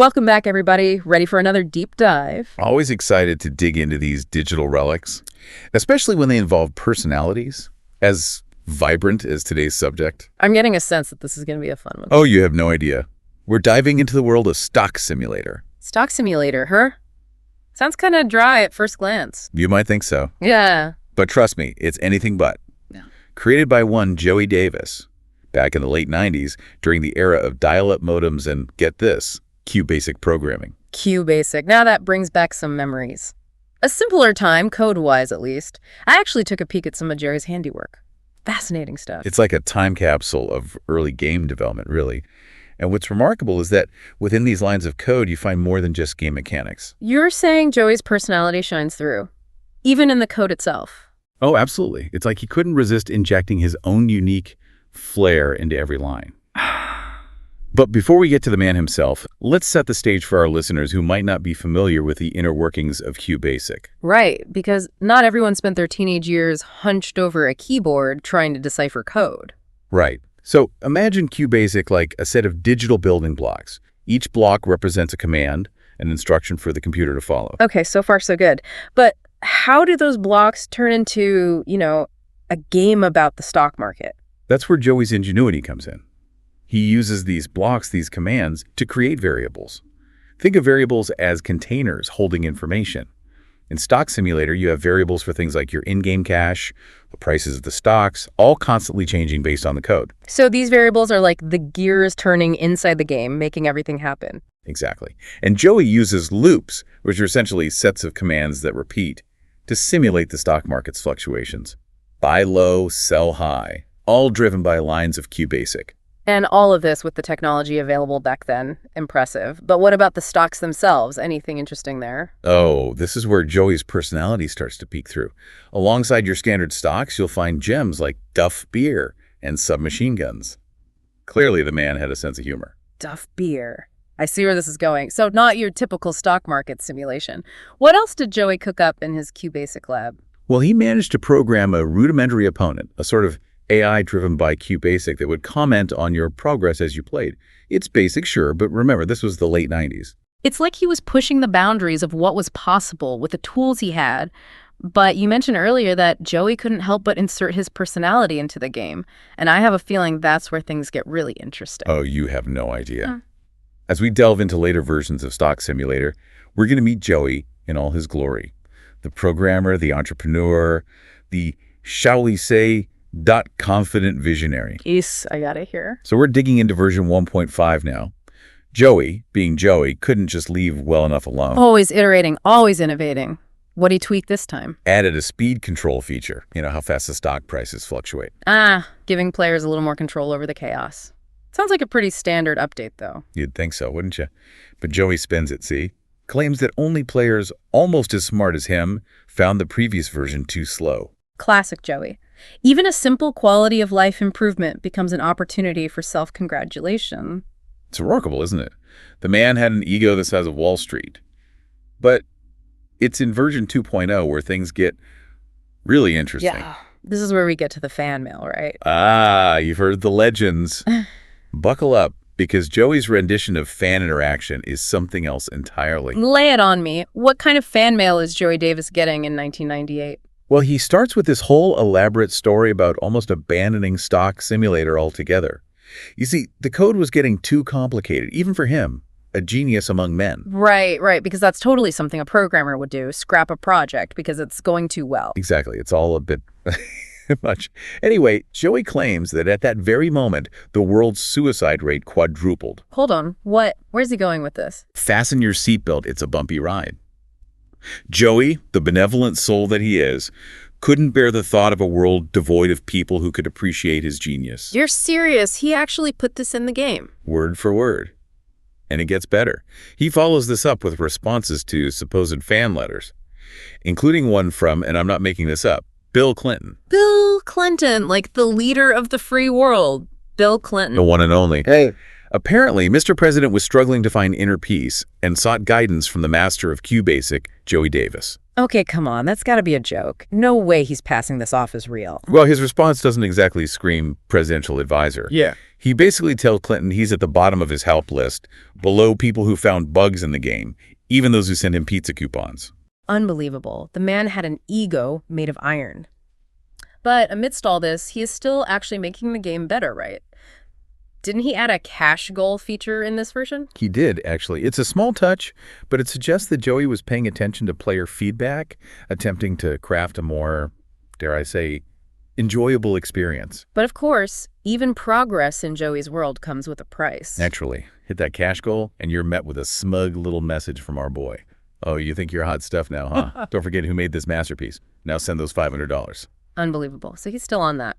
Welcome back, everybody. Ready for another deep dive? Always excited to dig into these digital relics, especially when they involve personalities as vibrant as today's subject. I'm getting a sense that this is going to be a fun one. Oh, you have no idea. We're diving into the world of Stock Simulator. Stock Simulator, huh? Sounds kind of dry at first glance. You might think so. Yeah. But trust me, it's anything but. No. Created by one Joey Davis back in the late 90s during the era of dial-up modems and, get this, QBasic programming. QBasic. Now that brings back some memories. A simpler time, code-wise at least. I actually took a peek at some of Jerry's handiwork. Fascinating stuff. It's like a time capsule of early game development, really. And what's remarkable is that within these lines of code, you find more than just game mechanics. You're saying Joey's personality shines through, even in the code itself? Oh, absolutely. It's like he couldn't resist injecting his own unique flair into every line. But before we get to the man himself, let's set the stage for our listeners who might not be familiar with the inner workings of QBasic. Right, because not everyone spent their teenage years hunched over a keyboard trying to decipher code. Right. So imagine QBasic like a set of digital building blocks. Each block represents a command, an instruction for the computer to follow. Okay, so far so good. But how do those blocks turn into, a game about the stock market? That's where Joey's ingenuity comes in. He uses these blocks, these commands, to create variables. Think of variables as containers holding information. In Stock Simulator, you have variables for things like your in-game cash, the prices of the stocks, all constantly changing based on the code. So these variables are like the gears turning inside the game, making everything happen. Exactly. And Joey uses loops, which are essentially sets of commands that repeat, to simulate the stock market's fluctuations. Buy low, sell high, all driven by lines of QBasic. And all of this with the technology available back then. Impressive. But what about the stocks themselves? Anything interesting there? Oh, this is where Joey's personality starts to peek through. Alongside your standard stocks, you'll find gems like Duff Beer and submachine guns. Clearly, the man had a sense of humor. Duff Beer. I see where this is going. So not your typical stock market simulation. What else did Joey cook up in his QBasic lab? Well, he managed to program a rudimentary opponent, a sort of AI driven by QBasic that would comment on your progress as you played. It's basic, sure, but remember, this was the late 90s. It's like he was pushing the boundaries of what was possible with the tools he had. But you mentioned earlier that Joey couldn't help but insert his personality into the game. And I have a feeling that's where things get really interesting. Oh, you have no idea. As we delve into later versions of Stock Simulator, we're going to meet Joey in all his glory. The programmer, the entrepreneur, the, shall we say, confident visionary. Yes, I got it here. So we're digging into version 1.5 now. Joey, being Joey, couldn't just leave well enough alone. Always iterating, always innovating. What'd he tweak this time? Added a speed control feature, how fast the stock prices fluctuate. Giving players a little more control over the chaos. Sounds like a pretty standard update, though. You'd think so, wouldn't you? But Joey spins it, see? Claims that only players almost as smart as him found the previous version too slow. Classic Joey. Even a simple quality of life improvement becomes an opportunity for self-congratulation. It's remarkable, isn't it? The man had an ego the size of Wall Street. But it's in version 2.0 where things get really interesting. Yeah, this is where we get to the fan mail, right? You've heard the legends. Buckle up, because Joey's rendition of fan interaction is something else entirely. Lay it on me. What kind of fan mail is Joey Davis getting in 1998? Well, he starts with this whole elaborate story about almost abandoning Stock Simulator altogether. You see, the code was getting too complicated, even for him, a genius among men. Right, because that's totally something a programmer would do, scrap a project because it's going too well. Exactly, it's all a bit much. Anyway, Joey claims that at that very moment, the world's suicide rate quadrupled. Hold on, what? Where's he going with this? Fasten your seatbelt, it's a bumpy ride. Joey, the benevolent soul that he is, couldn't bear the thought of a world devoid of people who could appreciate his genius. You're serious? He actually put this in the game? Word for word. And it gets better. He follows this up with responses to supposed fan letters, including one from, and I'm not making this up, Bill Clinton. Bill Clinton, like the leader of the free world. Bill Clinton. The one and only. Hey. Apparently, Mr. President was struggling to find inner peace and sought guidance from the master of QBasic, Joey Davis. Okay, come on. That's got to be a joke. No way he's passing this off as real. Well, his response doesn't exactly scream presidential advisor. Yeah. He basically tells Clinton he's at the bottom of his help list, below people who found bugs in the game, even those who send him pizza coupons. Unbelievable. The man had an ego made of iron. But amidst all this, he is still actually making the game better, right? Didn't he add a cash goal feature in this version? He did, actually. It's a small touch, but it suggests that Joey was paying attention to player feedback, attempting to craft a more, dare I say, enjoyable experience. But of course, even progress in Joey's world comes with a price. Naturally, hit that cash goal, and you're met with a smug little message from our boy. Oh, you think you're hot stuff now, huh? Don't forget who made this masterpiece. Now send those $500. Unbelievable. So he's still on that.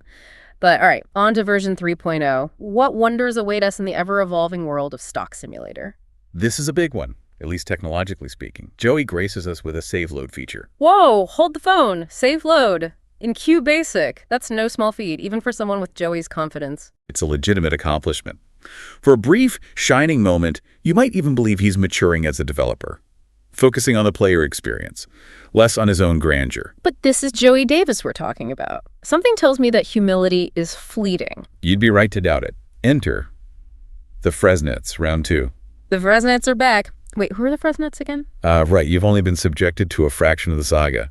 But all right, on to version 3.0. What wonders await us in the ever-evolving world of Stock Simulator? This is a big one, at least technologically speaking. Joey graces us with a save load feature. Whoa, hold the phone. Save load. In QBasic. That's no small feat, even for someone with Joey's confidence. It's a legitimate accomplishment. For a brief, shining moment, you might even believe he's maturing as a developer, focusing on the player experience, less on his own grandeur. But this is Joey Davis we're talking about. Something tells me that humility is fleeting. You'd be right to doubt it. Enter the Fresnets, round 2. The Fresnets are back. Wait, who are the Fresnets again? Right, you've only been subjected to a fraction of the saga.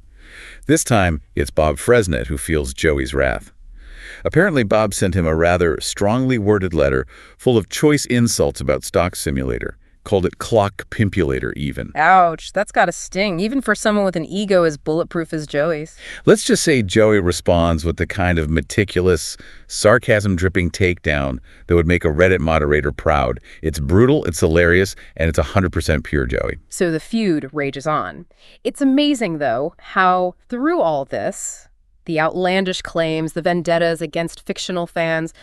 This time, it's Bob Fresnet who feels Joey's wrath. Apparently, Bob sent him a rather strongly worded letter full of choice insults about Stock Simulator, called it clock pimpulator even. Ouch, that's gotta sting, even for someone with an ego as bulletproof as Joey's. Let's just say Joey responds with the kind of meticulous, sarcasm-dripping takedown that would make a Reddit moderator proud. It's brutal, it's hilarious, and it's 100% pure Joey. So the feud rages on. It's amazing, though, how through all this, the outlandish claims, the vendettas against fictional fans,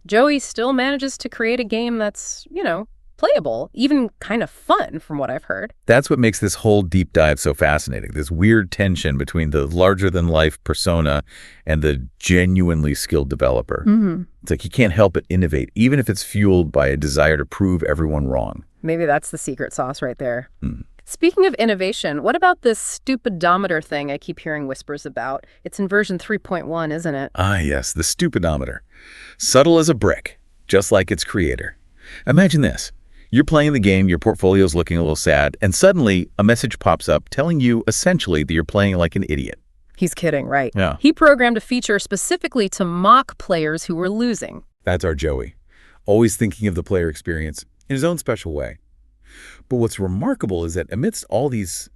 Joey still manages to create a game that's, playable, even kind of fun from what I've heard. That's what makes this whole deep dive so fascinating, this weird tension between the larger-than-life persona and the genuinely skilled developer. It's like he can't help but innovate, even if it's fueled by a desire to prove everyone wrong. Maybe that's the secret sauce right there. Speaking of innovation, what about this stupidometer thing I keep hearing whispers about? It's in version 3.1, isn't it? Ah, yes, the stupidometer. Subtle as a brick, just like its creator. Imagine this. You're playing the game, your portfolio's looking a little sad, and suddenly a message pops up telling you essentially that you're playing like an idiot. He's kidding, right? Yeah. He programmed a feature specifically to mock players who were losing. That's our Joey, always thinking of the player experience in his own special way. But what's remarkable is that amidst all these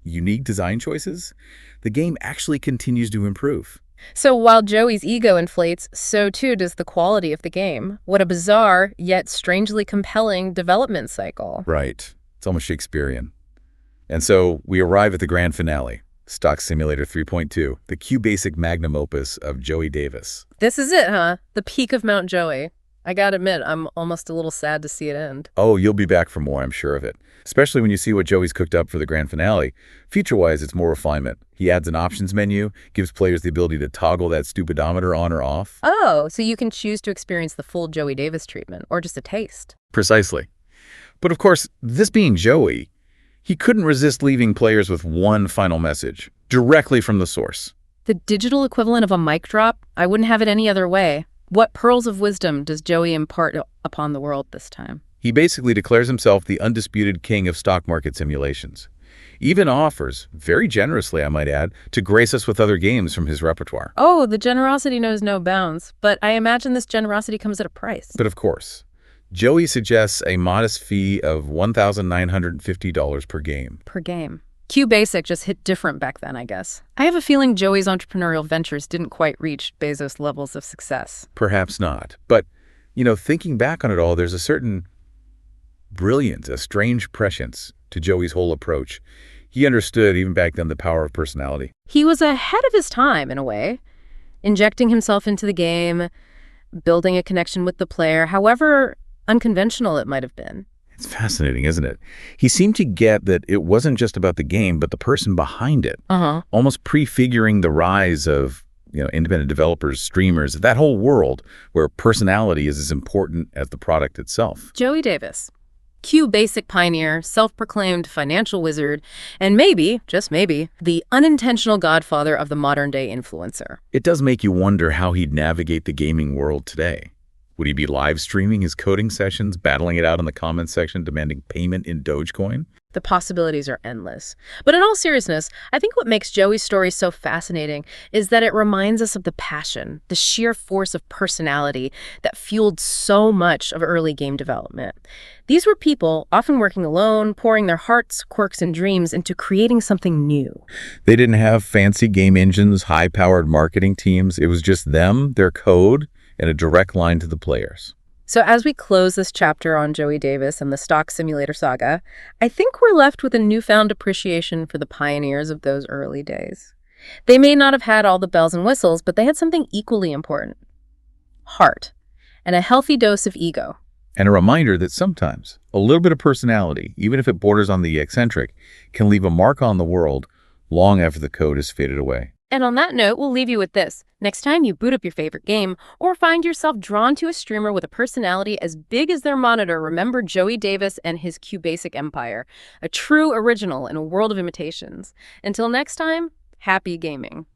unique design choices, the game actually continues to improve. So while Joey's ego inflates, so too does the quality of the game. What a bizarre, yet strangely compelling development cycle. Right. It's almost Shakespearean. And so we arrive at the grand finale, Stock Simulator 3.2, the QBasic magnum opus of Joey Davis. This is it, huh? The peak of Mount Joey. I gotta admit, I'm almost a little sad to see it end. Oh, you'll be back for more, I'm sure of it. Especially when you see what Joey's cooked up for the grand finale. Feature-wise, it's more refinement. He adds an options menu, gives players the ability to toggle that stupidometer on or off. Oh, so you can choose to experience the full Joey Davis treatment, or just a taste. Precisely. But of course, this being Joey, he couldn't resist leaving players with one final message, directly from the source. The digital equivalent of a mic drop? I wouldn't have it any other way. What pearls of wisdom does Joey impart upon the world this time? He basically declares himself the undisputed king of stock market simulations. Even offers, very generously I might add, to grace us with other games from his repertoire. Oh, the generosity knows no bounds. But I imagine this generosity comes at a price. But of course, Joey suggests a modest fee of $1,950 per game. Per game. QBasic just hit different back then, I guess. I have a feeling Joey's entrepreneurial ventures didn't quite reach Bezos' levels of success. Perhaps not. But, thinking back on it all, there's a certain brilliance, a strange prescience to Joey's whole approach. He understood, even back then, the power of personality. He was ahead of his time, in a way, injecting himself into the game, building a connection with the player, however unconventional it might have been. It's fascinating, isn't it? He seemed to get that it wasn't just about the game, but the person behind it. Almost prefiguring the rise of, independent developers, streamers, that whole world where personality is as important as the product itself. Joey Davis, QBasic pioneer, self-proclaimed financial wizard, and maybe, just maybe, the unintentional godfather of the modern-day influencer. It does make you wonder how he'd navigate the gaming world today. Would he be live streaming his coding sessions, battling it out in the comments section, demanding payment in Dogecoin? The possibilities are endless. But in all seriousness, I think what makes Joey's story so fascinating is that it reminds us of the passion, the sheer force of personality that fueled so much of early game development. These were people, often working alone, pouring their hearts, quirks, and dreams into creating something new. They didn't have fancy game engines, high-powered marketing teams. It was just them, their code, and a direct line to the players. So as we close this chapter on Joey Davis and the stock simulator saga, I think we're left with a newfound appreciation for the pioneers of those early days. They may not have had all the bells and whistles, but they had something equally important: heart, and a healthy dose of ego. And a reminder that sometimes a little bit of personality, even if it borders on the eccentric, can leave a mark on the world long after the code has faded away. And on that note, we'll leave you with this. Next time you boot up your favorite game or find yourself drawn to a streamer with a personality as big as their monitor, remember Joey Davis and his QBasic empire, a true original in a world of imitations. Until next time, happy gaming.